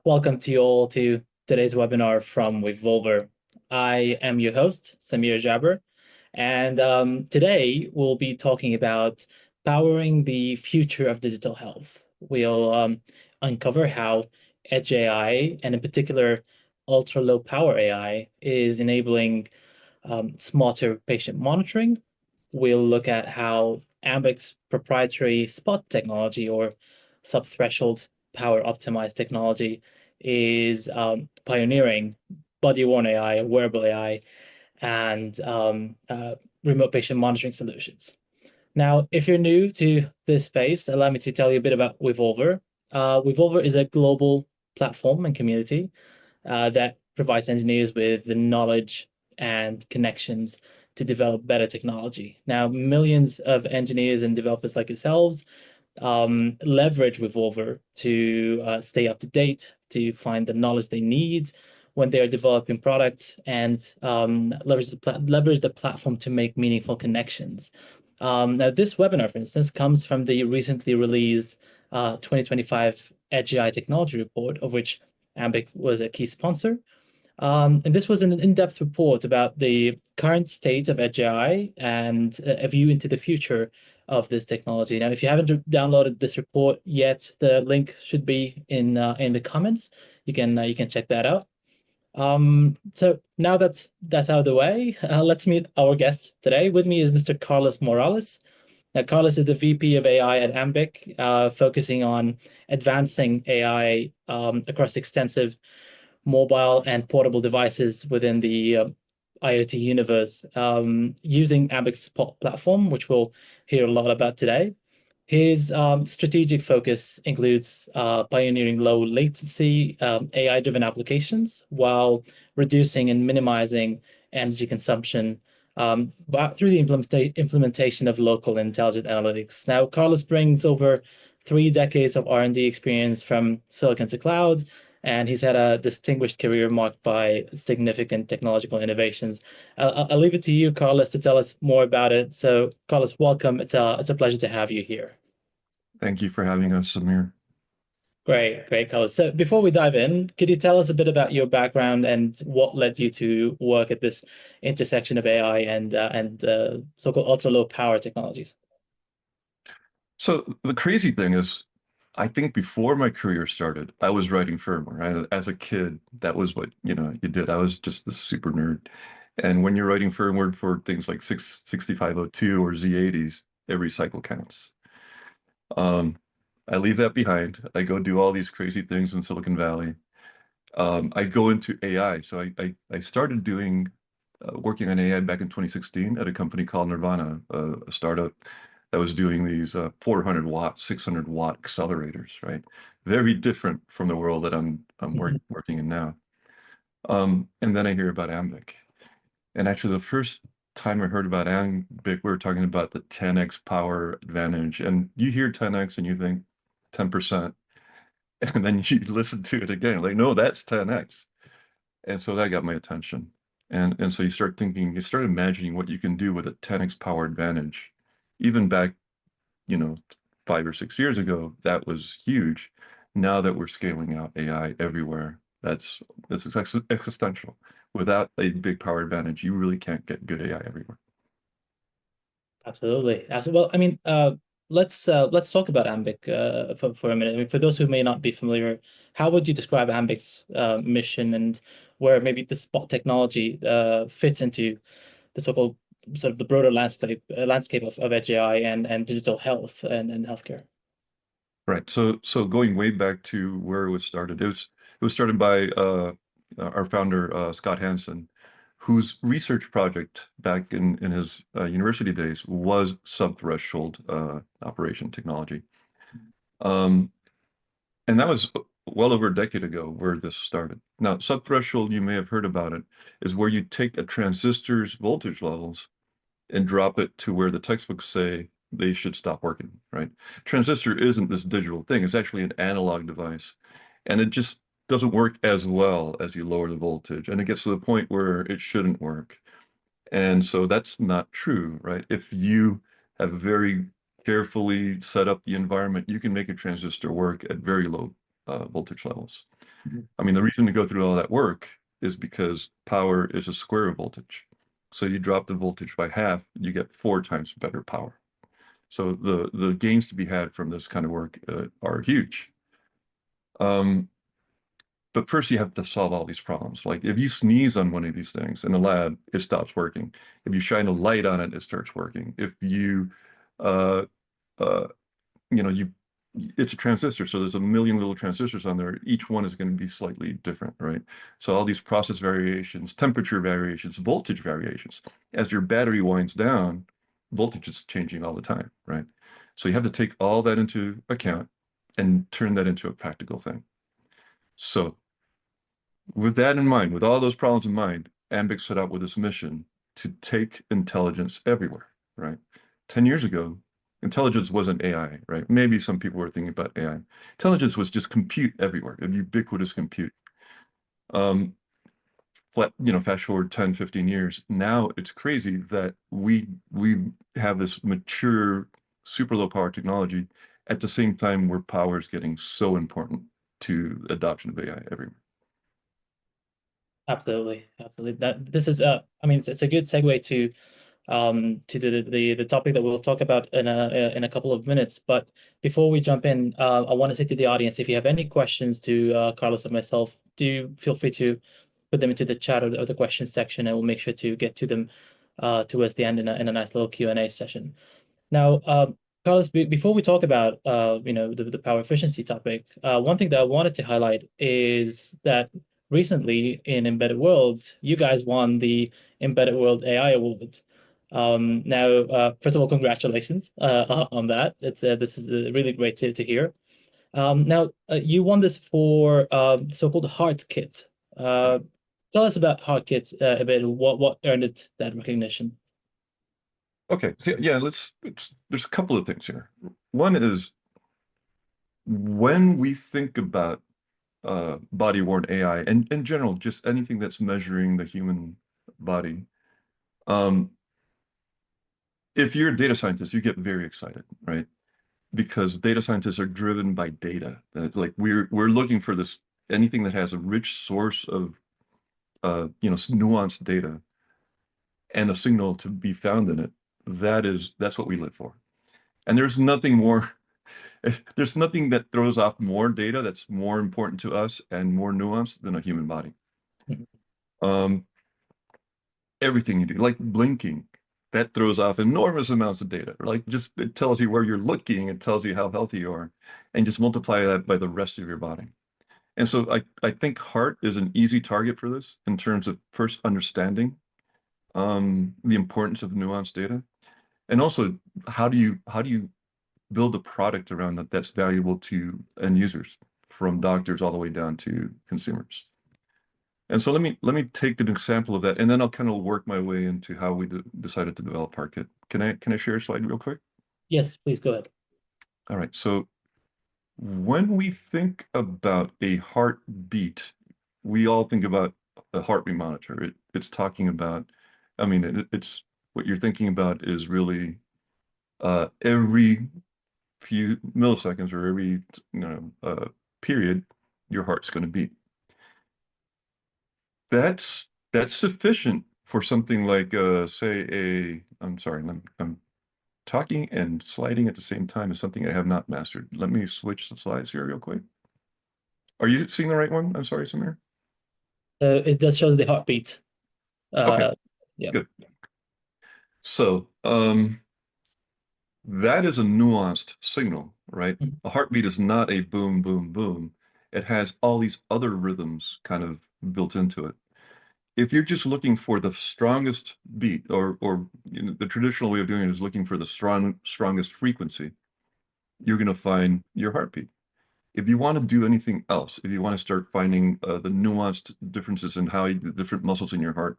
Welcome to you all to today's webinar from Wevolver. I am your host, Samir Jabber, and today we'll be talking about powering the future of digital health. We'll uncover how Edge AI, and in particular, ultra-low power AI, is enabling smarter patient monitoring. We'll look at how Ambiq's proprietary spot technology or sub-threshold power optimized technology is pioneering body-worn AI, wearable AI, and remote patient monitoring solutions. Now, if you're new to this space, allow me to tell you a bit about Wevolver. Wevolver is a global platform and community that provides engineers with the knowledge and connections to develop better technology. Now, millions of engineers and developers like yourselves leverage Wevolver to stay up to date, to find the knowledge they need when they are developing products, and leverage the platform to make meaningful connections. Now, this webinar, for instance, comes from the recently released 2025 Edge AI Technology Report, of which Ambiq was a key sponsor. And this was an in-depth report about the current state of Edge AI and a view into the future of this technology. Now, if you haven't downloaded this report yet, the link should be in the comments. You can check that out. So now that's out of the way, let's meet our guest today. With me is Mr. Carlos Morales. Now, Carlos is the VP of AI at Ambiq, focusing on advancing AI across extensive mobile and portable devices within the IoT universe, using Ambiq's platform, which we'll hear a lot about today. His strategic focus includes pioneering low latency AI-driven applications while reducing and minimizing energy consumption but through the implementation of local intelligent analytics. Now, Carlos brings over 3 decades of R&D experience from silicon to cloud, and he's had a distinguished career marked by significant technological innovations. I'll leave it to you, Carlos, to tell us more about it. So, Carlos, welcome. It's a pleasure to have you here. Thank you for having us, Samir. Great, Carlos. So before we dive in, could you tell us a bit about your background and what led you to work at this intersection of AI and so-called ultra-low power technologies? So the crazy thing is, I think before my career started, I was writing firmware. As a kid, that was what you did. I was just a super nerd. And when you're writing firmware for things like 6502 or Z80s, every cycle counts. I leave that behind. I go do all these crazy things in Silicon Valley. I go into AI. So I started working on AI back in 2016 at a company called Nirvana, a startup that was doing these 400 watt, 600 watt accelerators, right? Very different from the world that I'm working in now. And then I hear about Ambiq. And actually, the first time I heard about Ambiq, we were talking about the 10x power advantage. And you hear 10x and you think 10%. And then you listen to it again, like, no, that's 10x. And so that got my attention. And so you start thinking, you start imagining what you can do with a 10x power advantage. Even back, 5 or 6 years ago, that was huge. Now that we're scaling out AI everywhere, that's existential. Without a big power advantage, you really can't get good AI everywhere. Absolutely. Well, I mean, let's talk about Ambiq for a minute. I mean, for those who may not be familiar, how would you describe Ambiq's mission and where maybe the spot technology fits into the so-called sort of the broader landscape of Edge AI and digital health and healthcare? Right. So going way back to where it was started, it was started by our founder Scott Hansen, whose research project back in his university days was sub-threshold operation technology. And that was well over a decade ago where this started. Now, sub-threshold, you may have heard about it, is where you take a transistor's voltage levels and drop it to where the textbooks say they should stop working, right? Transistor isn't this digital thing. It's actually an analog device. And it just doesn't work as well as you lower the voltage. And it gets to the point where it shouldn't work. And so that's not true, right? If you have very carefully set up the environment, you can make a transistor work at very low voltage levels. Mhm. I mean, the reason to go through all that work is because power is a square of voltage. So you drop the voltage by half, you get 4 times better power. So the gains to be had from this kind of work are huge. Um, but first you have to solve all these problems. Like if you sneeze on one of these things in the lab, it stops working. If you shine a light on it, it starts working. If you uh, uh, you know, you it's a transistor, so there's a million little transistors on there. Each one is going to be slightly different, right? So all these process variations, temperature variations, voltage variations. As your battery winds down, voltage is changing all the time, right? So you have to take all that into account and turn that into a practical thing. So with that in mind, with all those problems in mind, Ambiq set out with this mission to take intelligence everywhere, right? 10 years ago, intelligence wasn't AI, right? Maybe some people were thinking about AI. Intelligence was just compute everywhere, a ubiquitous compute. Um, Fast forward 10, 15 years, now it's crazy that we have this mature, super low power technology at the same time where power is getting so important to adoption of AI everywhere. Absolutely, absolutely. That this is I mean, it's a good segue to the topic that we'll talk about in a couple of minutes. But before we jump in, I want to say to the audience, if you have any questions to Carlos and myself, do feel free to put them into the chat or the questions section, and we'll make sure to get to them towards the end in a nice little Q&A session. Now, Carlos, before we talk about the power efficiency topic, one thing that I wanted to highlight is that recently in Embedded Worlds, you guys won the Embedded World AI Award. Now, first of all, congratulations on that. It's this is really great to hear. Now, you won this for so-called Heart Kit. Uh, Tell us about Heart Kit a bit. What earned it that recognition? Okay, so yeah, there's a couple of things here. One is when we think about body-worn AI and in general, just anything that's measuring the human body, um, if you're a data scientist, you get very excited, right? Because data scientists are driven by data. Like we're looking for this anything that has a rich source of nuanced data and a signal to be found in it. That's what we live for. And there's nothing more there's nothing that throws off more data that's more important to us and more nuanced than a human body. Um, Everything you do, like blinking, that throws off enormous amounts of data. Like just it tells you where you're looking, it tells you how healthy you are, and just multiply that by the rest of your body. And so I think heart is an easy target for this in terms of first understanding the importance of nuanced data. And also how do you build a product around that that's valuable to end users, from doctors all the way down to consumers. And so let me take an example of that, and then I'll kind of work my way into how we decided to develop Parkit. Can I share a slide real quick? Yes, please go ahead. All right. So when we think about a heartbeat, we all think about a heartbeat monitor. It's talking about, I mean, it's what you're thinking about is really every few milliseconds or every period, your heart's going to beat. That's sufficient for something like say I'm sorry, I'm talking and sliding at the same time is something I have not mastered. Let me switch the slides here real quick. Are you seeing the right one? I'm sorry, Samir. It does shows the heartbeat. Okay, Uh, yeah. good. So, that is a nuanced signal, right? Mhm. A heartbeat is not a boom, boom, boom. It has all these other rhythms kind of built into it. If you're just looking for the strongest beat, or the traditional way of doing it is looking for the strongest frequency, you're going to find your heartbeat. If you want to do anything else, if you want to start finding the nuanced differences in how the different muscles in your heart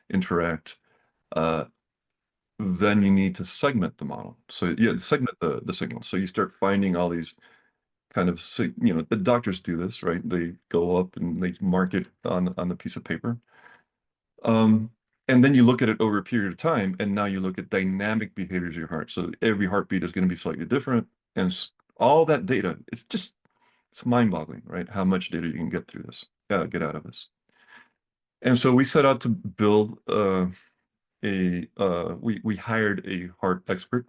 interact, uh, then you need to segment the model. So yeah, segment the signal. So you start finding all these kind of, the doctors do this, right? They go up and they mark it on the piece of paper. Um, and then you look at it over a period of time, and now you look at dynamic behaviors of your heart. So every heartbeat is going to be slightly different, and all that data, it's just it's mind-boggling, right? How much data you can get through this, get out of this. And so we set out to build we hired a heart expert.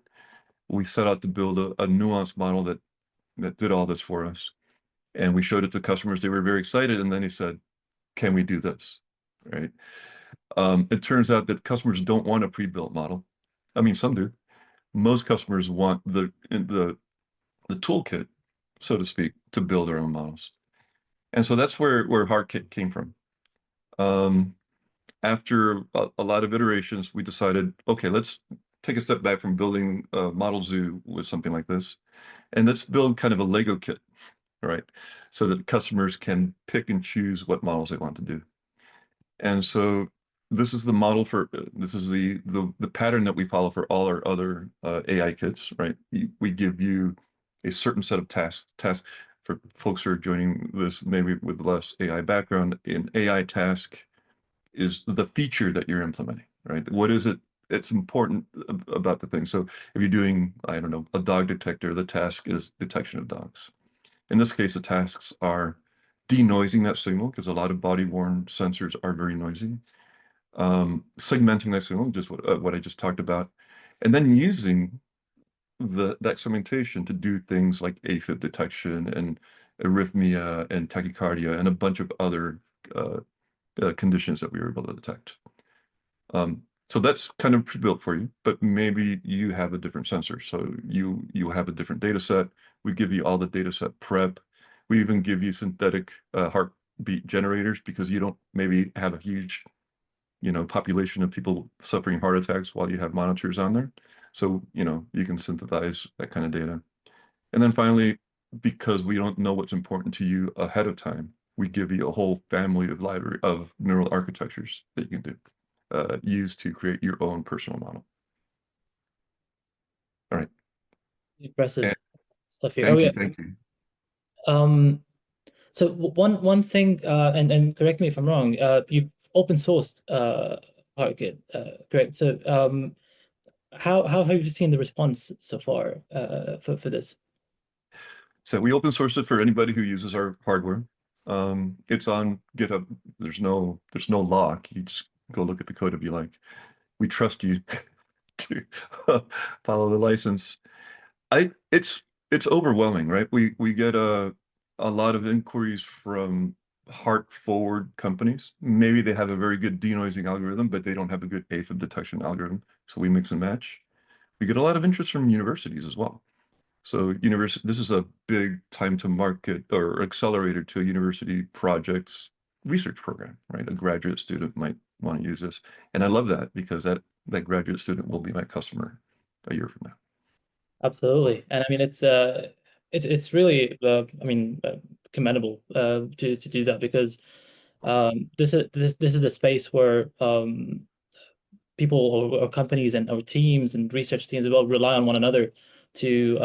We set out to build a nuanced model that did all this for us. And we showed it to customers. They were very excited. And then he said, can we do this? Right. It turns out that customers don't want a pre-built model. I mean, some do. Most customers want the toolkit, so to speak, to build their own models. And so that's where HeartKit came from. Um, After a lot of iterations, we decided, okay, let's take a step back from building a model zoo with something like this, and let's build kind of a Lego kit, right? So that customers can pick and choose what models they want to do. And so this is the model for this is the pattern that we follow for all our other AI kits, right? We give you a certain set of tasks for folks who are joining this maybe with less AI background. An AI task is the feature that you're implementing, right? What is it? It's important about the thing. So if you're doing, I don't know, a dog detector, the task is detection of dogs. In this case, the tasks are denoising that signal because a lot of body-worn sensors are very noisy. Segmenting that signal, just what I just talked about, and then using that segmentation to do things like AFib detection and arrhythmia and tachycardia and a bunch of other uh, conditions that we were able to detect. So that's kind of pre-built for you, but maybe you have a different sensor. So you have a different data set. We give you all the data set prep. We even give you synthetic heartbeat generators because you don't maybe have a huge, population of people suffering heart attacks while you have monitors on there. So, you can synthesize that kind of data. And then finally, because we don't know what's important to you ahead of time, we give you a whole family of library of neural architectures that you can use to create your own personal model. All right. And Impressive stuff here. Oh thank yeah. you, thank you. Um, so one thing, and correct me if I'm wrong, you've open sourced Parkit, correct? So how have you seen the response so far for this? So we open source it for anybody who uses our hardware. It's on GitHub. There's no lock. You just go look at the code if you like. We trust you to follow the license. I it's overwhelming, right? We get a lot of inquiries from heart forward companies. Maybe they have a very good denoising algorithm, but they don't have a good AFib detection algorithm. So we mix and match. We get a lot of interest from universities as well. So this is a big time to market or accelerator to a university projects research program, right? A graduate student might want to use this. And I love that because that graduate student will be my customer a year from now. Absolutely. And I mean it's really I mean commendable to do that because this is a space where people or companies and or teams and research teams as well rely on one another to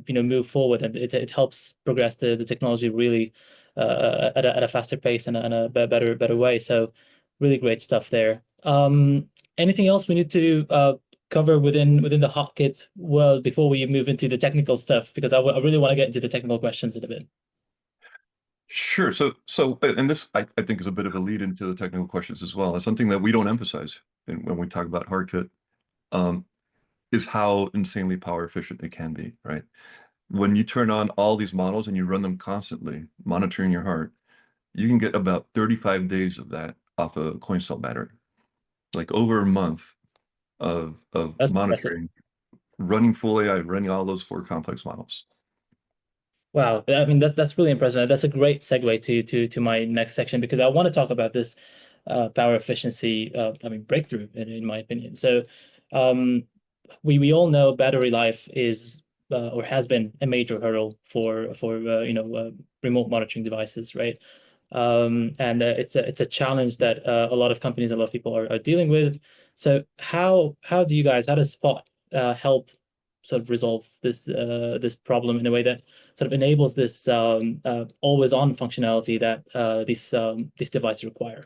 move forward, and it helps progress the technology really at a faster pace and a better way. So really great stuff there. Anything else we need to cover within the Hotkit world before we move into the technical stuff? Because I really want to get into the technical questions in a bit. Sure. And this I think is a bit of a lead into the technical questions as well. It's something that we don't emphasize when we talk about HardKit, um, is how insanely power efficient it can be, right? When you turn on all these models and you run them constantly, monitoring your heart, you can get about 35 days of that off a coin cell battery, like over a month of That's impressive. monitoring, running full AI, running all those four complex models. Wow, I mean that's really impressive. That's a great segue to my next section because I want to talk about this power efficiency I mean breakthrough in my opinion. So um, we all know battery life is or has been a major hurdle for remote monitoring devices, right? And it's a challenge that a lot of companies, a lot of people are dealing with. So how does Spot help sort of resolve this problem in a way that sort of enables this always on functionality that these devices require?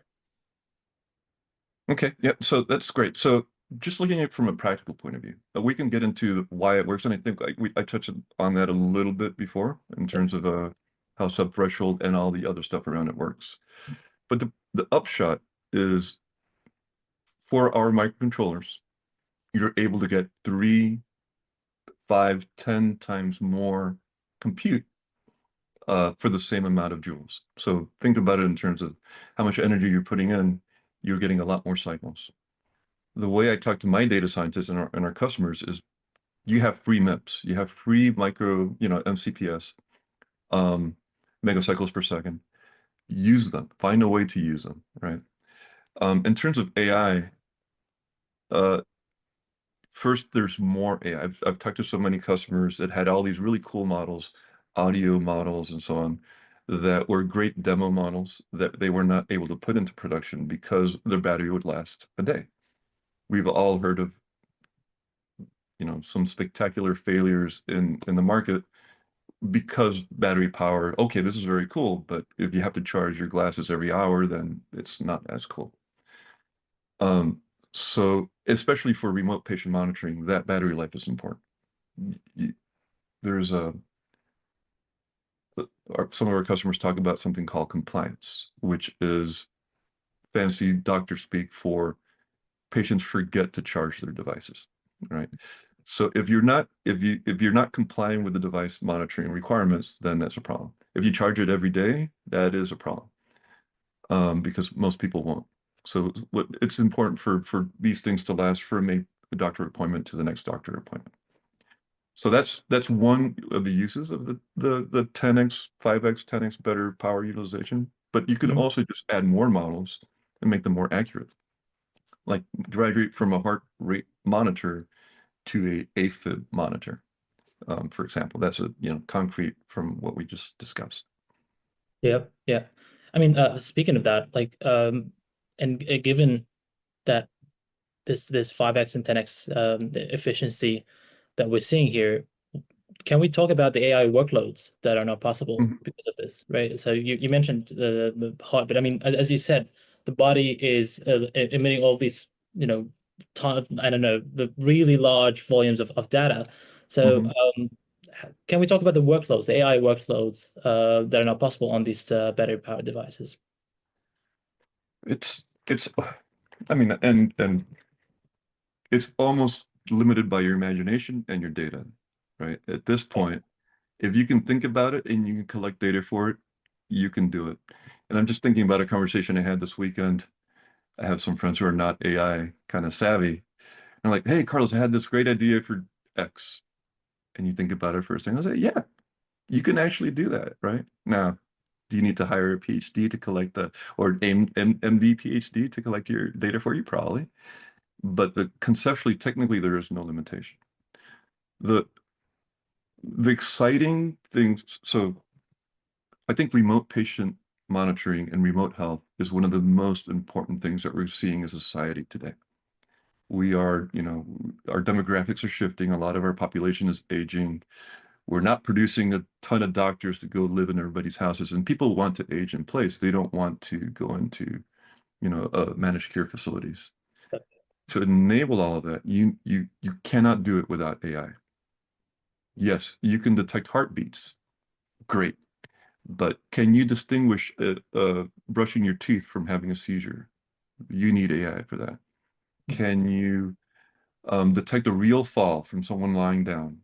Okay, yeah, so that's great. So just looking at it from a practical point of view, we can get into why it works, and I think I touched on that a little bit before in Yeah. terms of how subthreshold and all the other stuff around it works. But the upshot is for our microcontrollers, you're able to get 3, 5, 10 times more compute for the same amount of joules. So think about it in terms of how much energy you're putting in, you're getting a lot more cycles. The way I talk to my data scientists and our customers is you have free MIPS, you have free micro, MCPS, um, megacycles per second. Use them, find a way to use them, right? In terms of AI, uh, first, there's more AI. I've talked to so many customers that had all these really cool models, audio models and so on, that were great demo models that they were not able to put into production because their battery would last a day. We've all heard of, some spectacular failures in the market because battery power, okay, this is very cool, but if you have to charge your glasses every hour, then it's not as cool. Um, so especially for remote patient monitoring, that battery life is important. There's some of our customers talk about something called compliance, which is fancy doctor speak for patients forget to charge their devices, right? So if you're not complying with the device monitoring requirements, then that's a problem. If you charge it every day, that is a problem, because most people won't. So it's important for these things to last from a doctor appointment to the next doctor appointment. So that's one of the uses of the 10x, 5x, 10x better power utilization. But you can Mhm. also just add more models and make them more accurate. Like graduate from a heart rate monitor to a AFib monitor, for example. That's concrete from what we just discussed. Yep. Yeah. I mean, speaking of that, like, and given that this 5x and 10x the efficiency that we're seeing here, can we talk about the AI workloads that are not possible Mhm. because of this, right? So you mentioned the heart, but I mean, as you said, the body is emitting all these, ton, I don't know, the really large volumes of data. So Mhm. can we talk about the workloads, the AI workloads that are not possible on these battery powered devices? It's I mean, and it's almost limited by your imagination and your data, right? At this Yeah. point, if you can think about it and you can collect data for it, you can do it. And I'm just thinking about a conversation I had this weekend. I have some friends who are not AI kind of savvy. I'm like, hey, Carlos, I had this great idea for X. And you think about it first thing. I say, yeah, you can actually do that, right? Now, do you need to hire a PhD to collect or MD PhD to collect your data for you? Probably. But conceptually, technically, there is no limitation. The the exciting things, so I think remote patient monitoring and remote health is one of the most important things that we're seeing as a society today. We are, our demographics are shifting. A lot of our population is aging. We're not producing a ton of doctors to go live in everybody's houses, and people want to age in place. They don't want to go into, managed care facilities. To enable all of that, you cannot do it without AI. Yes, you can detect heartbeats. Great. But can you distinguish brushing your teeth from having a seizure? You need AI for that. Can you detect a real fall from someone lying down?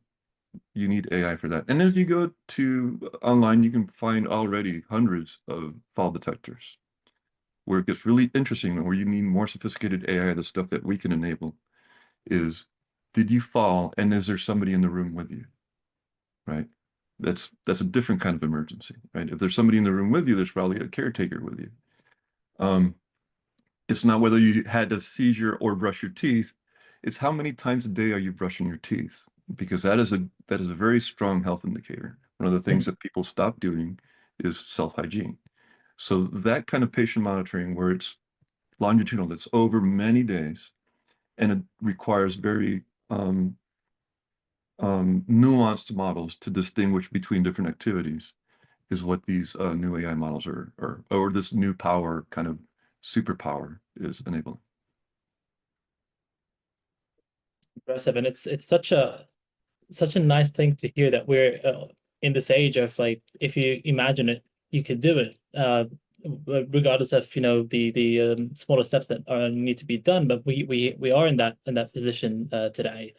You need AI for that. And if you go to online, you can find already hundreds of fall detectors where it gets really interesting and where you need more sophisticated AI. The stuff that we can enable is, did you fall and is there somebody in the room with you? Right? That's a different kind of emergency, right? If there's somebody in the room with you, there's probably a caretaker with you. Um, it's not whether you had a seizure or brush your teeth. It's how many times a day are you brushing your teeth? Because that is a very strong health indicator. One of the things Mhm. that people stop doing is self-hygiene. So that kind of patient monitoring where it's longitudinal, it's over many days, and it requires very nuanced models to distinguish between different activities is what these new AI models or this new power kind of superpower is enabling. Impressive, and it's such a nice thing to hear that we're in this age of like, if you imagine it, you could do it, regardless of, the smaller steps that need to be done. But we are in that position today.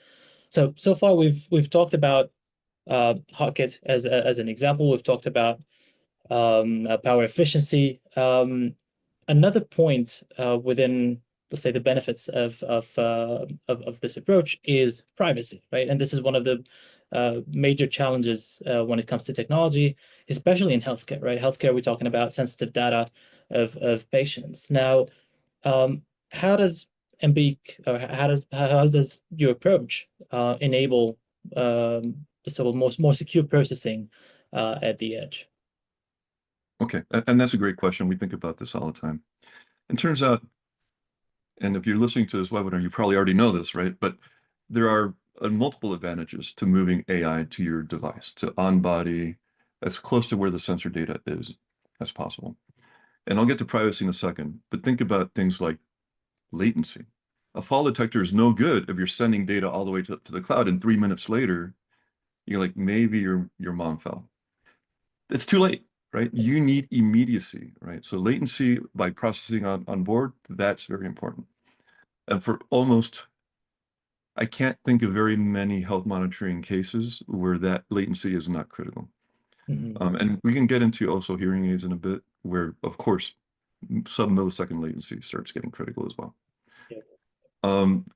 So far we've talked about Hotkit as an example. We've talked about power efficiency. Another point within, let's say, the benefits of this approach is privacy, right? And this is one of the major challenges when it comes to technology, especially in healthcare, right? Healthcare, we're talking about sensitive data of patients. Now, um, how does Ambiq, or how does your approach enable the sort of more secure processing at the edge? Okay, and that's a great question. We think about this all the time. It turns out, and if you're listening to this webinar, you probably already know this, right? But there are multiple advantages to moving AI to your device, to on-body, as close to where the sensor data is as possible. And I'll get to privacy in a second, but think about things like latency. A fall detector is no good if you're sending data all the way to the cloud and 3 minutes later, you're like, maybe your mom fell. It's too late, right? You need immediacy, right? So latency by processing on board, that's very important. And for almost, I can't think of very many health monitoring cases where that latency is not critical. Mhm. And we can get into also hearing aids in a bit, where, of course, sub-millisecond latency starts getting critical as well. Yeah. Um,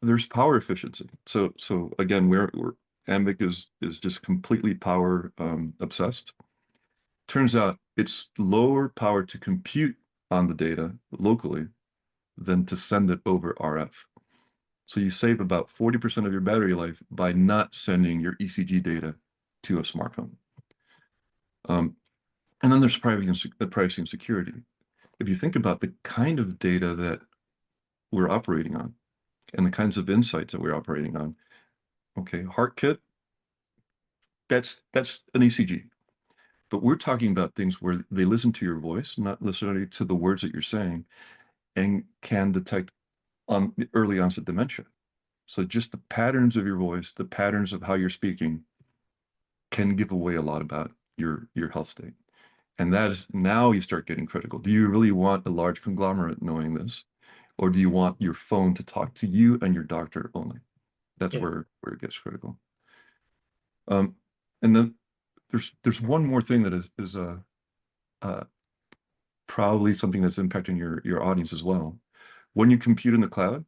there's power efficiency. So again, we're Ambiq is just completely power obsessed. Turns out it's lower power to compute on the data locally than to send it over RF. So you save about 40% of your battery life by not sending your ECG data to a smartphone. Um, and then there's privacy and security. If you think about the kind of data that we're operating on and the kinds of insights that we're operating on, okay, HeartKit, that's an ECG. But we're talking about things where they listen to your voice, not necessarily to the words that you're saying, and can detect early onset dementia. So just the patterns of your voice, the patterns of how you're speaking can give away a lot about your health state. And that is now you start getting critical. Do you really want a large conglomerate knowing this? Or do you want your phone to talk to you and your doctor only? That's Yeah. where it gets critical. Um, and then there's one more thing that is uh, probably something that's impacting your audience as well. When you compute in the cloud,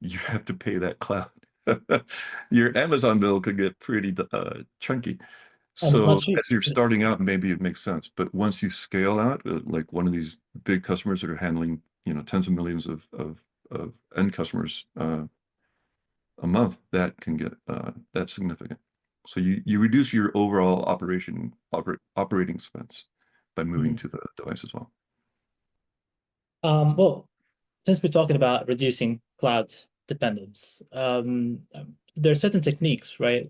you have to pay that cloud. Your Amazon bill could get pretty chunky. And it's not So cheap. as you're starting out, maybe it makes sense. But once you scale out, like one of these big customers that are handling, tens of millions of end customers a month, that can get that's significant. So you reduce your overall operating expense by moving Mhm. to the device as well. Well, since we're talking about reducing cloud dependence, there are certain techniques, right?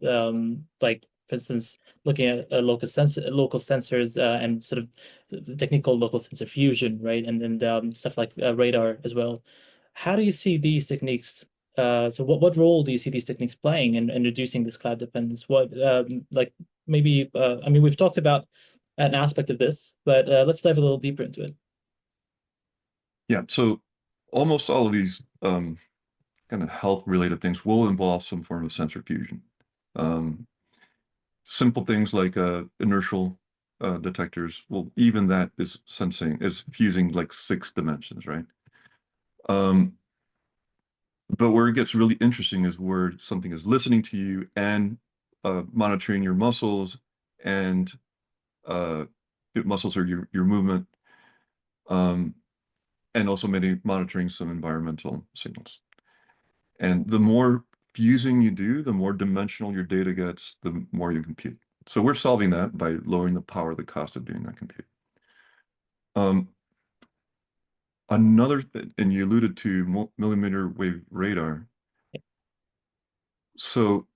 Like, for instance, looking at local sensors, and sort of the technique called local sensor fusion, right? And stuff like radar as well. How do you see these techniques? So what role do you see these techniques playing in reducing this cloud dependence? Like, maybe, I mean, we've talked about an aspect of this, but let's dive a little deeper into it. Yeah. So almost all of these kind of health related things will involve some form of sensor fusion. Um, Simple things like inertial detectors, well, even that is fusing like 6 dimensions, right? Um, but where it gets really interesting is where something is listening to you and monitoring your muscles and uh, muscles are your movement, um, and also maybe monitoring some environmental signals. And the more fusing you do, the more dimensional your data gets, the more you compute. So we're solving that by lowering the power, the cost of doing that compute. Um, and you alluded to millimeter wave radar. So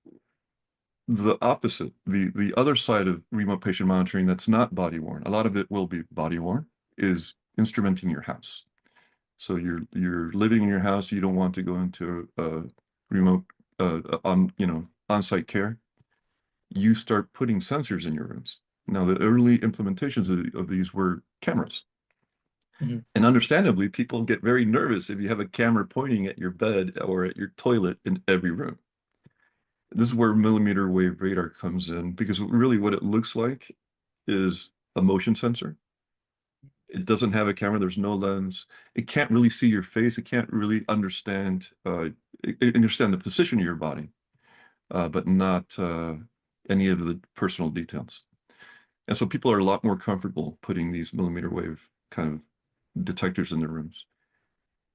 the opposite, the other side of remote patient monitoring that's not body worn, a lot of it will be body worn, is instrumenting your house. So you're living in your house, you don't want to go into a remote on-site care. you start putting sensors in your rooms. Now, the early implementations of these were cameras. Mhm. And understandably, people get very nervous if you have a camera pointing at your bed or at your toilet in every room. This is where millimeter wave radar comes in because really what it looks like is a motion sensor. It doesn't have a camera. There's no lens. It can't really see your face. It can't really understand the position of your body, but not any of the personal details. And so people are a lot more comfortable putting these millimeter wave kind of detectors in their rooms.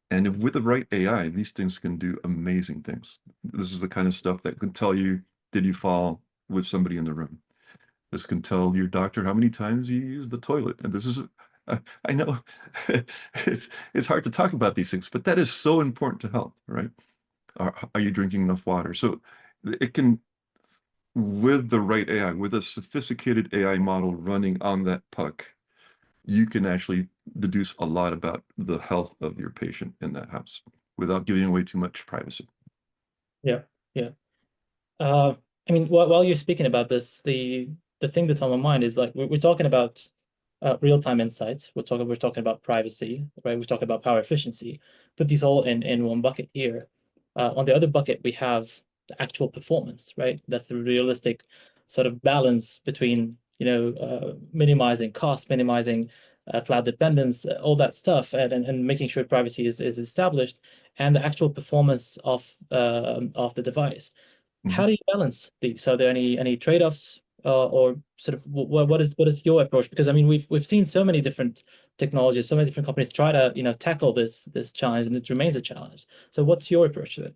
And if with the right AI, these things can do amazing things. This is the kind of stuff that can tell you, did you fall with somebody in the room? This can tell your doctor how many times you use the toilet. And this is, I know it's hard to talk about these things, but that is so important to health, right? Are you drinking enough water? So it can, with the right AI, with a sophisticated AI model running on that puck, you can actually deduce a lot about the health of your patient in that house without giving away too much privacy. Yeah, yeah. Uh, I mean, while you're speaking about this, the thing that's on my mind is like we're talking about real-time insights. We're talking about privacy, right? We're talking about power efficiency. Put these all in one bucket here. On the other bucket, we have the actual performance, right? That's the realistic sort of balance between, minimizing cost, minimizing cloud dependence, all that stuff, and making sure privacy is established, and the actual performance of the device. How Mhm. do you balance these? Are there any trade-offs, or sort of what is your approach? Because I mean, we've seen so many different technologies, so many different companies try to tackle this challenge, and it remains a challenge. So, what's your approach to it?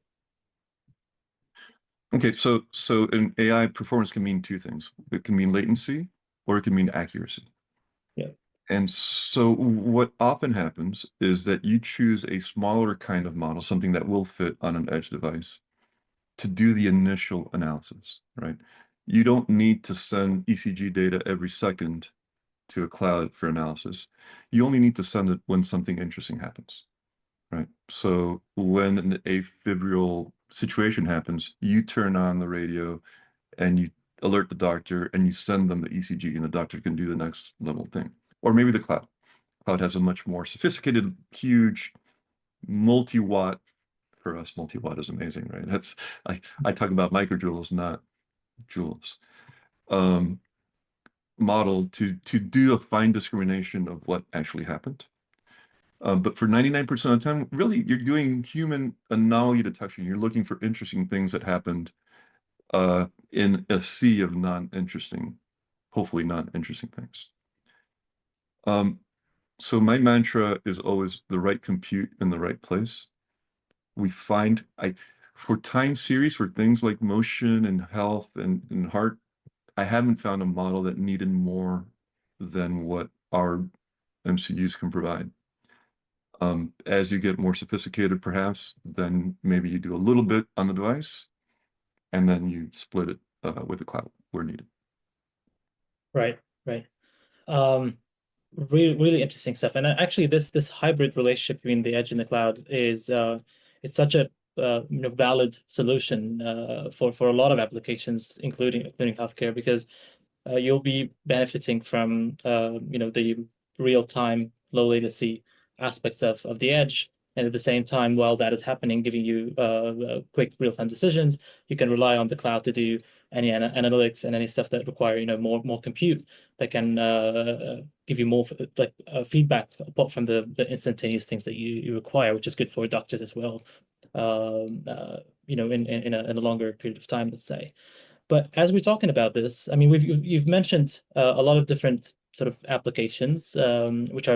Okay, so in AI, performance can mean two things. It can mean latency or it can mean accuracy. Yeah, And so what often happens is that you choose a smaller kind of model, something that will fit on an edge device, to do the initial analysis, right? You don't need to send ECG data every second to a cloud for analysis. You only need to send it when something interesting happens, right? So when an afibral situation happens, you turn on the radio and you alert the doctor and you send them the ECG and the doctor can do the next level thing. Or maybe the cloud. Cloud has a much more sophisticated, huge multi-watt. For us, multi-watt is amazing, right? I talk about microjoules, not joules. Um, Model to do a fine discrimination of what actually happened. But for 99% of the time, really, you're doing human anomaly detection. You're looking for interesting things that happened in a sea of non-interesting, hopefully non-interesting things. Um, so my mantra is always the right compute in the right place. We find for time series, for things like motion and health and heart, I haven't found a model that needed more than what our MCUs can provide. As you get more sophisticated, perhaps, then maybe you do a little bit on the device and then you split it with the cloud where needed. right, right. Um, really interesting stuff. And actually, this hybrid relationship between the edge and the cloud is it's such a valid solution for a lot of applications, including healthcare, because you'll be benefiting from the real-time low latency aspects of the edge, and at the same time, while that is happening, giving you quick real-time decisions. You can rely on the cloud to do any analytics and any stuff that require more compute, that can give you more like feedback apart from the instantaneous things that you require, which is good for doctors as well. In a longer period of time, let's say. But as we're talking about this, I mean, you've mentioned a lot of different sort of applications, which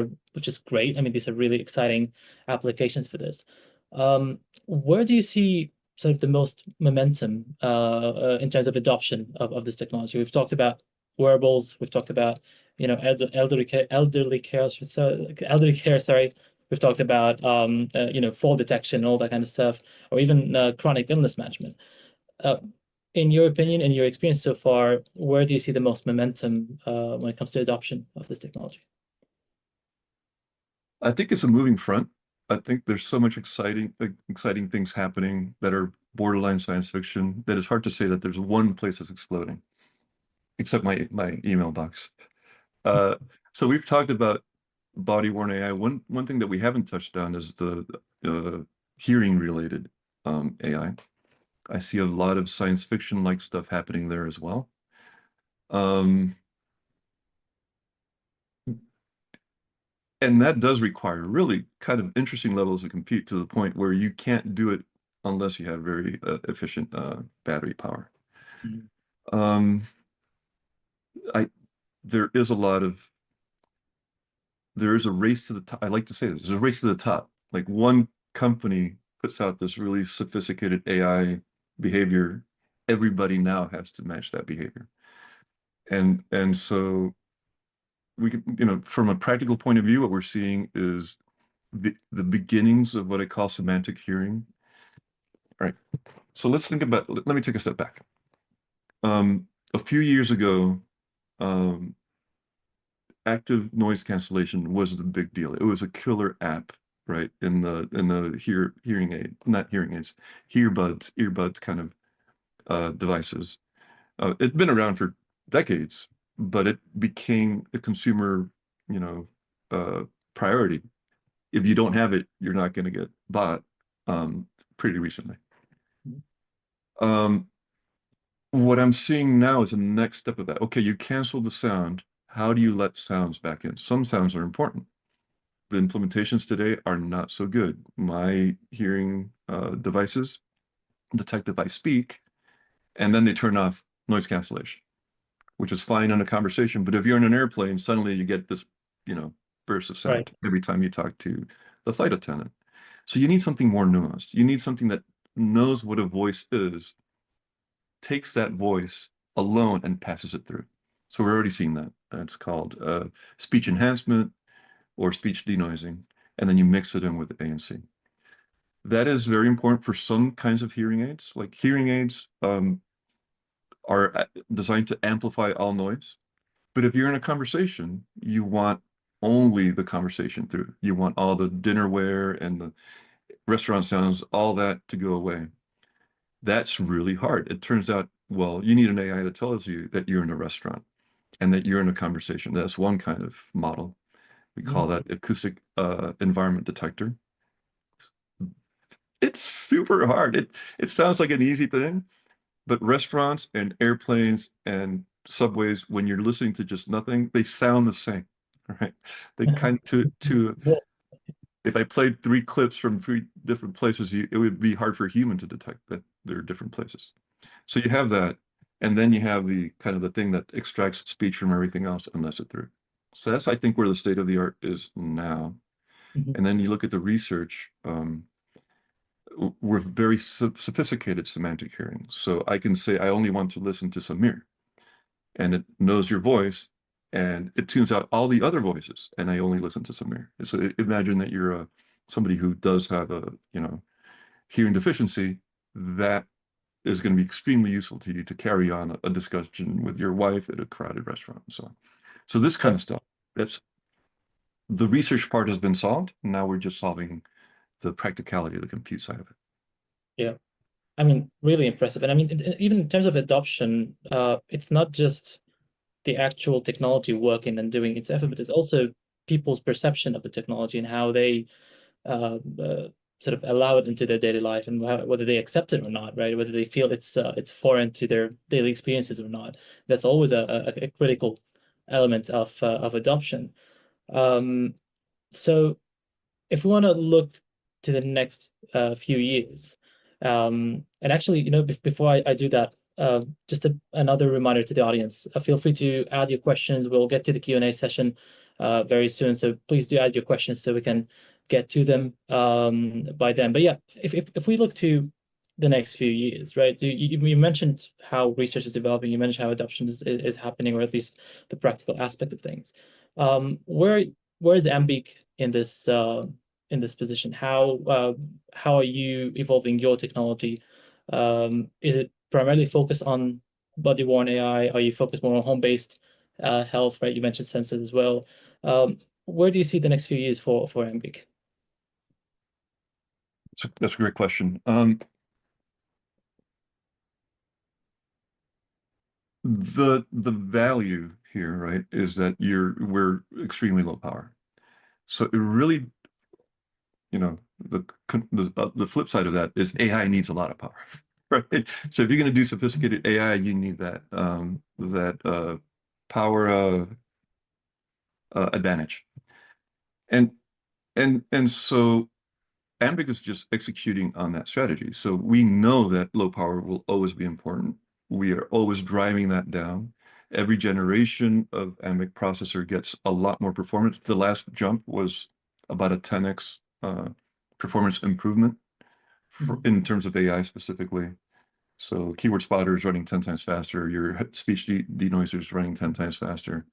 is great. I mean, these are really exciting applications for this. Where do you see sort of the most momentum in terms of adoption of this technology? We've talked about wearables. We've talked about elderly care. Sorry. We've talked about fall detection, all that kind of stuff, or even chronic illness management. Uh, in your opinion, in your experience so far, where do you see the most momentum when it comes to adoption of this technology? I think it's a moving front. I think there's so much exciting things happening that are borderline science fiction that it's hard to say that there's one place that's exploding. except my email box. Uh, so we've talked about body-worn AI. One thing that we haven't touched on is the hearing related AI. I see a lot of science fiction like stuff happening there as well. Um, and that does require really kind of interesting levels of compute to the point where you can't do it unless you have very efficient battery power. Mhm. Um, I there is a lot of there is a race to the top. I like to say this, there's a race to the top. Like one company puts out this really sophisticated AI behavior, everybody now has to match that behavior. And so we can, from a practical point of view, what we're seeing is the beginnings of what I call semantic hearing. All right. So let's think about, let me take a step back. A few years ago, um, active noise cancellation was the big deal. It was a killer app, right? In the hearing aid, not hearing aids, earbuds kind of devices. It'd been around for decades, but it became a consumer, you know, uh, priority. If you don't have it, you're not going to get bought. Um, Pretty recently. Um, what I'm seeing now is the next step of that. Okay, you cancel the sound. How do you let sounds back in? Some sounds are important. The implementations today are not so good. My hearing devices detect if I speak, and then they turn off noise cancellation, which is fine in a conversation. But if you're in an airplane, suddenly you get this, you know, burst of Right. sound every time you talk to the flight attendant. So you need something more nuanced. You need something that knows what a voice is, takes that voice alone and passes it through. So we're already seeing that. That's called speech enhancement or speech denoising, and then you mix it in with ANC. That is very important for some kinds of hearing aids. Like hearing aids are designed to amplify all noise. But if you're in a conversation, you want only the conversation through. You want all the dinnerware and the restaurant sounds, all that to go away. That's really hard. It turns out, well, you need an AI that tells you that you're in a restaurant and that you're in a conversation. That's one kind of model. We call Mhm. that acoustic environment detector. It's super hard. It sounds like an easy thing, but restaurants and airplanes and subways, when you're listening to just nothing, they sound the same, right? They kind of to Well, if I played three clips from three different places, it would be hard for a human to detect that they're different places. So you have that, and then you have the kind of the thing that extracts speech from everything else and lets it through. So that's, I think, where the state of the art is now. mhm. And then you look at the research. We're very sophisticated semantic hearing. So I can say I only want to listen to Samir, and it knows your voice, and it tunes out all the other voices, and I only listen to Samir. So imagine that you're somebody who does have a hearing deficiency. That is going to be extremely useful to you to carry on a discussion with your wife at a crowded restaurant and so on. So this kind Yeah. of stuff. That's the research part has been solved. Now we're just solving the practicality of the compute side of it. Yeah. I mean, really impressive. And I mean, even in terms of adoption, it's not just the actual technology working and doing its effort, but it's also people's perception of the technology and how they sort of allow it into their daily life and whether they accept it or not, right? Whether they feel it's foreign to their daily experiences or not. That's always a critical element of adoption. Um, so if we want to look to the next few years, and actually, before I do that, just another reminder to the audience, feel free to add your questions. We'll get to the Q&A session very soon, so please do add your questions so we can get to them by then. But yeah, if we look to the next few years, right? You mentioned how research is developing. You mentioned how adoption is happening, or at least the practical aspect of things. Where is Ambiq in this position? How are you evolving your technology? Is it primarily focused on body-worn AI? Are you focused more on home-based health, right? You mentioned sensors as well. Where do you see the next few years for Ambiq? That's a great question. the value here, right, is that we're extremely low power. So it really, you know, the flip side of that is AI needs a lot of power, right? So if you're going to do sophisticated AI, you need that power advantage. And so Ambiq is just executing on that strategy. So we know that low power will always be important. We are always driving that down. Every generation of Ambiq processor gets a lot more performance. The last jump was about a 10x performance improvement Mhm. in terms of AI specifically. So keyword spotter is running 10 times faster. Your speech denoiser is running 10 times faster.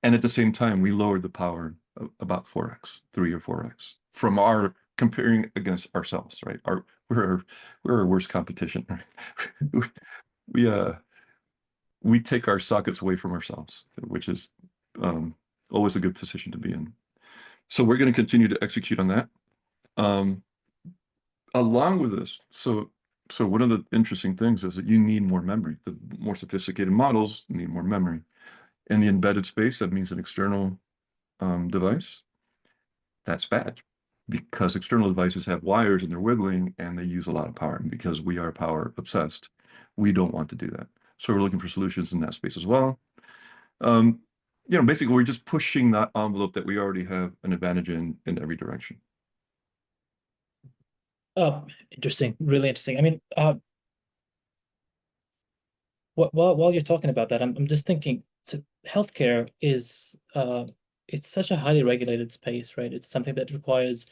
And at the same time, we lowered the power about 4x, 3 or 4x from our comparing against ourselves, right? We're our worst competition, right? We we take our sockets away from ourselves, which is um, always a good position to be in. So we're going to continue to execute on that. Um, Along with this, so one of the interesting things is that you need more memory. The more sophisticated models need more memory. In the embedded space, that means an external device. That's bad because external devices have wires and they're wiggling and they use a lot of power. And because we are power obsessed, we don't want to do that. So we're looking for solutions in that space as well. Um, Basically, we're just pushing that envelope that we already have an advantage in every direction. Interesting, really interesting. I mean, while you're talking about that, I'm just thinking, so healthcare is it's such a highly regulated space, right? It's something that requires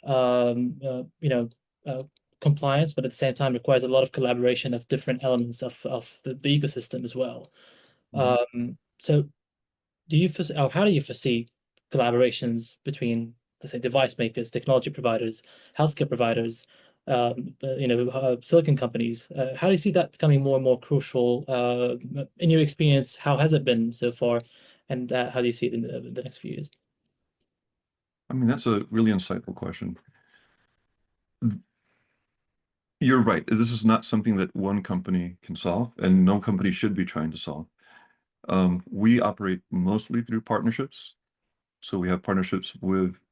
you know, uh, compliance, but at the same time requires a lot of collaboration of different elements of the ecosystem as well. Mhm. So do you foresee, or how do you foresee collaborations between, let's say, device makers, technology providers, healthcare providers, silicon companies? How do you see that becoming more and more crucial? In your experience, how has it been so far, and how do you see it in the next few years? I mean, that's a really insightful question. You're right. This is not something that one company can solve, and no company should be trying to solve. We operate mostly through partnerships. So we have partnerships with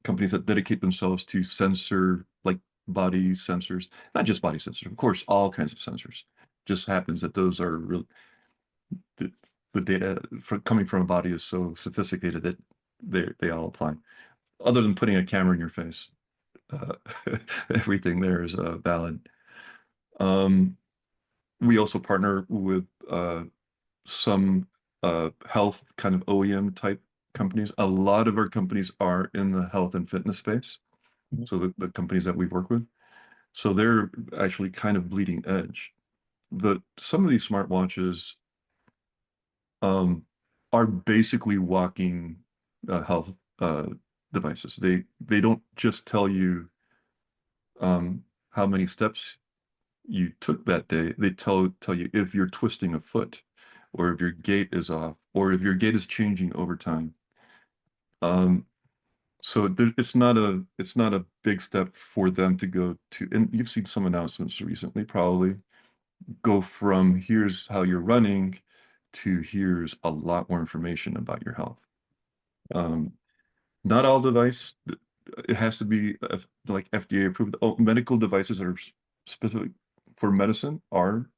companies that dedicate themselves to sensor, like body sensors, not just body sensors, of course, all kinds of sensors. Just happens that those are real, the, the data coming from a body is so sophisticated that they all apply. Other than putting a camera in your face, uh, everything there is valid. Um, we also partner with some health kind of OEM type companies. A lot of our companies are in the health and fitness space. Mhm. So the companies that we've worked with. So they're actually kind of bleeding edge. Some of these smartwatches um, are basically walking health devices. They don't just tell you how many steps you took that day. They tell you if you're twisting a foot, or if your gait is off, or if your gait is changing over time. Um, so it's not a big step for them to go to, and you've seen some announcements recently, probably go from here's how you're running to here's a lot more information about your health. Um, Not all device, it has to be like FDA approved. Oh, medical devices that are specific for medicine are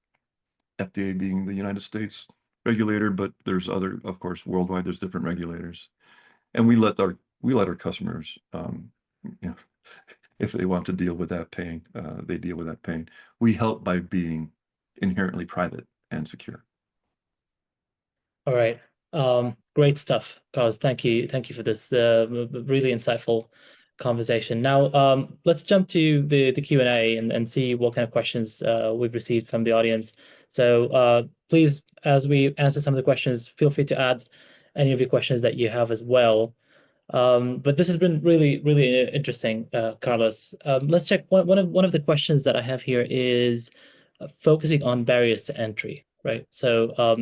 FDA being the United States regulator, but there's other, of course, worldwide, there's different regulators. And we let our customers, you know, if they want to deal with that pain, they deal with that pain. We help by being inherently private and secure. All right. Great stuff, Carlos. Thank you for this really insightful conversation. Now, let's jump to the Q&A and see what kind of questions we've received from the audience. So, please, as we answer some of the questions, feel free to add any of your questions that you have as well. But this has been really, really interesting, Carlos. Let's check one of the questions that I have here is focusing on barriers to entry, right? So, uh,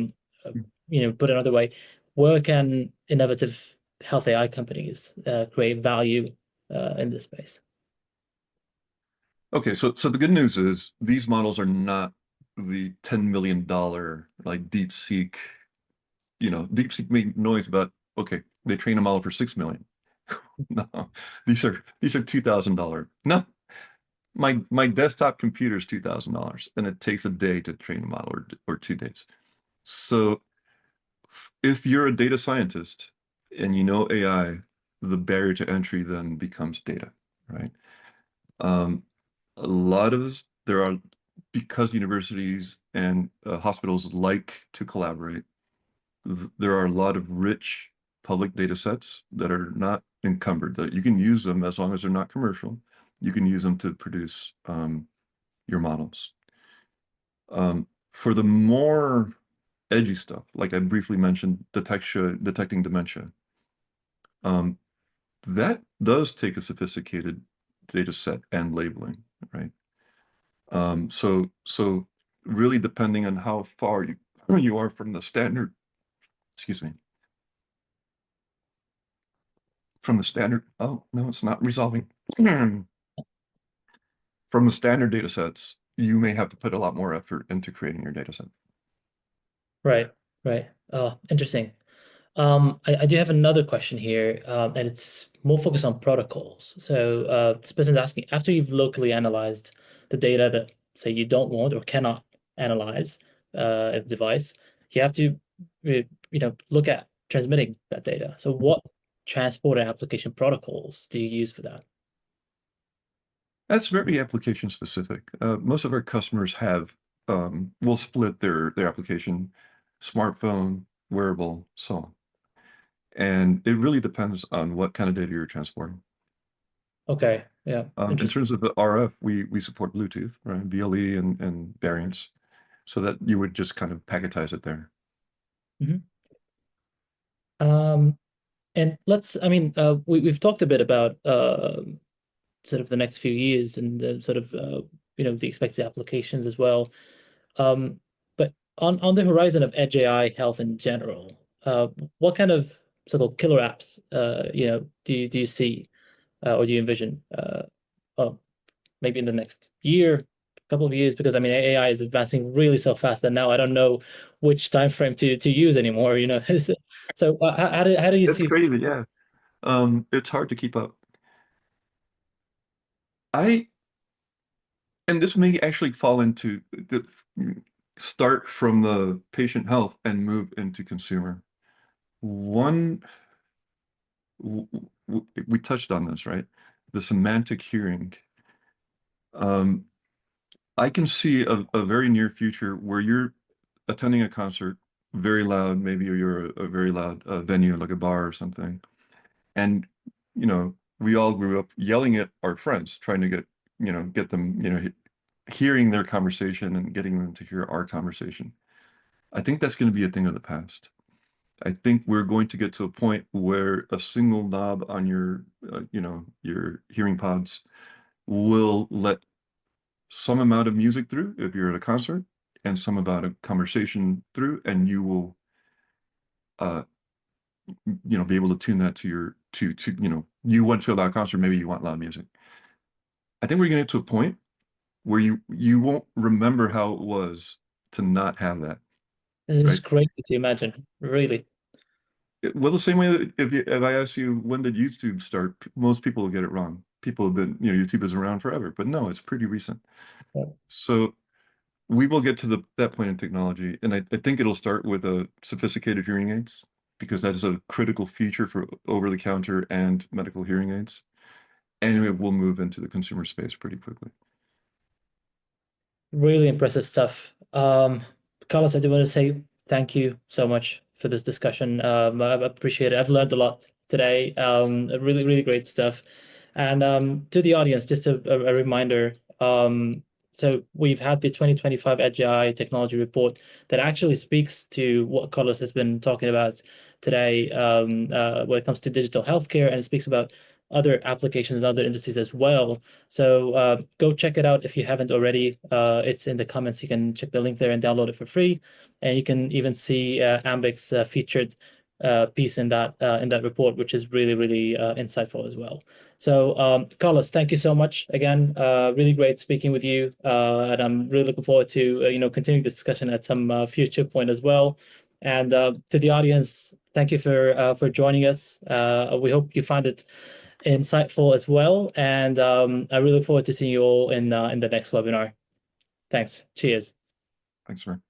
put another way, where can innovative health AI companies create value in this space? Okay, so the good news is these models are not. the $10 million like DeepSeek, DeepSeek made noise about, okay, they train a model for 6 million. No, these are $2,000. No, my desktop computer is $2,000 and it takes a day to train a model or 2 days. So if you're a data scientist and you know AI, the barrier to entry then becomes data, right? Um, a lot of us, there are, because universities and hospitals like to collaborate, there are a lot of rich public data sets that are not encumbered, that you can use them as long as they're not commercial. You can use them to produce your models. For the more edgy stuff, like I briefly mentioned, detecting dementia, um, that does take a sophisticated data set and labeling, right? So really depending on how far you are from the standard, excuse me, from the standard. Oh, no, it's not resolving. From the standard data sets, you may have to put a lot more effort into creating your data set. Right, right. Oh, interesting. I do have another question here, and it's more focused on protocols. So, this person's asking, after you've locally analyzed the data that, say, you don't want or cannot analyze a device, you have to, look at transmitting that data. So, what transport and application protocols do you use for that? That's very application specific. Most of our customers will split their application, smartphone, wearable, so on. And it really depends on what kind of data you're transporting. Okay, yeah, In interesting. terms of the RF, we support Bluetooth, right? BLE and variants, so that you would just kind of packetize it there. Mhm. Um, and we've talked a bit about sort of the next few years and the sort of the expected applications as well. But on the horizon of Edge AI health in general, what kind of so-called killer apps do you see or do you envision maybe in the next year, couple of years? Because I mean AI is advancing really so fast that now I don't know which time frame to use anymore, you know. So how do you It's see? crazy, yeah. It's hard to keep up. I And this may actually fall into the start from the patient health and move into consumer. One, we touched on this, right? The semantic hearing. Um, I can see a very near future where you're attending a concert, very loud, maybe you're a very loud venue like a bar or something, and we all grew up yelling at our friends, trying to get them, hearing their conversation and getting them to hear our conversation. I think that's going to be a thing of the past. I think we're going to get to a point where a single knob on your hearing pods will let some amount of music through if you're at a concert and some amount of conversation through, and you will, uh, be able to tune that you went to a loud concert, maybe you want loud music. I think we're going to get to a point where you won't remember how it was to not have that, This is right? crazy to imagine, really. Well, the same way that if I ask you when did YouTube start, most people will get it wrong. People have been, YouTube is around forever, but no, it's pretty recent. Yeah. So we will get to that point in technology, and I think it'll start with a sophisticated hearing aids because that is a critical feature for over-the-counter and medical hearing aids, and it will move into the consumer space pretty quickly. Really impressive stuff. Carlos, I do want to say thank you so much for this discussion. I appreciate it. I've learned a lot today. Really, really great stuff. And to the audience, just a reminder. So we've had the 2025 AGI Technology Report that actually speaks to what Carlos has been talking about today when it comes to digital healthcare, and it speaks about other applications and other industries as well. So go check it out if you haven't already. It's in the comments. You can check the link there and download it for free. And you can even see Ambiq's featured piece in that report, which is really, really insightful as well. So, Carlos, thank you so much again. Really great speaking with you, and I'm really looking forward to continuing this discussion at some future point as well. And to the audience, thank you for joining us. We hope you found it insightful as well, and I really look forward to seeing you all in the next webinar. Thanks. Cheers. Thanks, man.